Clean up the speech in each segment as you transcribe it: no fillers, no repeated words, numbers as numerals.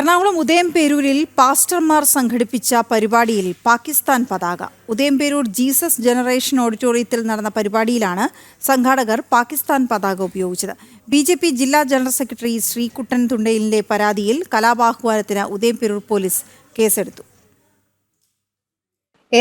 എറണാകുളം ഉദയംപേരൂരിൽ പാസ്റ്റർമാർ സംഘടിപ്പിച്ച പരിപാടിയിൽ പാകിസ്ഥാൻ പതാക. ഉദയംപേരൂർ ജീസസ് ജനറേഷൻ ഓഡിറ്റോറിയത്തിൽ നടന്ന പരിപാടിയിലാണ് സംഘാടകർ പാകിസ്ഥാൻ പതാക ഉപയോഗിച്ചത്. BJP ജില്ലാ ജനറൽ സെക്രട്ടറി ശ്രീകുട്ടൻ തുണ്ടയിലിന്റെ പരാതിയിൽ കലാപാഹ്വാനത്തിന് ഉദയംപേരൂർ പോലീസ് കേസെടുത്തു.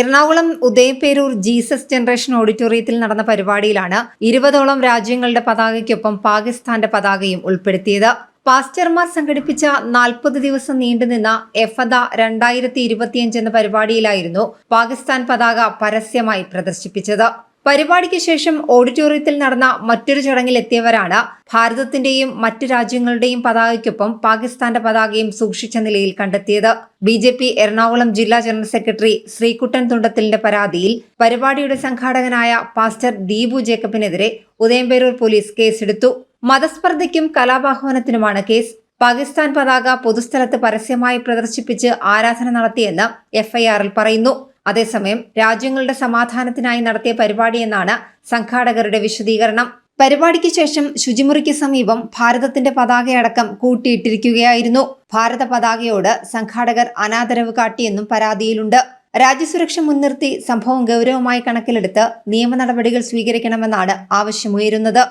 എറണാകുളം ഉദയംപേരൂർ ജീസസ് ജനറേഷൻ ഓഡിറ്റോറിയത്തിൽ നടന്ന പരിപാടിയിലാണ് 20ഓളം രാജ്യങ്ങളുടെ പതാകയ്ക്കൊപ്പം പാകിസ്ഥാന്റെ പതാകയും ഉൾപ്പെടുത്തിയത്. പാസ്റ്റർമാർ സംഘടിപ്പിച്ച 40 ദിവസം നീണ്ടുനിന്ന എഫദ 2025 എന്ന പരിപാടിയിലായിരുന്നു പാകിസ്ഥാൻ പതാക പരസ്യമായി പ്രദർശിപ്പിച്ചത്. പരിപാടിക്ക് ശേഷം ഓഡിറ്റോറിയത്തിൽ നടന്ന മറ്റൊരു ചടങ്ങിൽ എത്തിയവരാണ് ഭാരതത്തിന്റെയും മറ്റ് രാജ്യങ്ങളുടെയും പതാകയ്ക്കൊപ്പം പാകിസ്ഥാന്റെ പതാകയും സൂക്ഷിച്ച നിലയിൽ കണ്ടെത്തിയത്. BJP എറണാകുളം ജില്ലാ ജനറൽ സെക്രട്ടറി ശ്രീകുട്ടൻ തുണ്ടത്തിലിന്റെ പരാതിയിൽ പരിപാടിയുടെ സംഘാടകനായ പാസ്റ്റർ ദീപു ജേക്കബിനെതിരെ ഉദയംപേരൂർ പോലീസ് കേസെടുത്തു. മതസ്പർദ്ധയ്ക്കും കലാപാഹ്വാനത്തിനുമാണ് കേസ്. പാകിസ്ഥാൻ പതാക പൊതുസ്ഥലത്ത് പരസ്യമായി പ്രദർശിപ്പിച്ച് ആരാധന നടത്തിയെന്ന് FIR-ൽ പറയുന്നു. അതേസമയം രാജ്യങ്ങളുടെ സമാധാനത്തിനായി നടത്തിയ പരിപാടിയെന്നാണ് സംഘാടകരുടെ വിശദീകരണം. പരിപാടിക്ക് ശേഷം ശുചിമുറിക്ക് സമീപം ഭാരതത്തിന്റെ പതാകയടക്കം കൂട്ടിയിട്ടിരിക്കുകയായിരുന്നു. ഭാരത പതാകയോട് സംഘാടകർ അനാദരവ് കാട്ടിയെന്നും പരാതിയിലുണ്ട്. രാജ്യസുരക്ഷ മുൻനിർത്തി സംഭവം ഗൗരവമായി കണക്കിലെടുത്ത് നിയമ നടപടികൾ സ്വീകരിക്കണമെന്നാണ് ആവശ്യമുയരുന്നത്.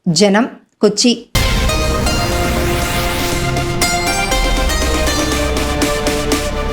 ജനം, കൊച്ചി.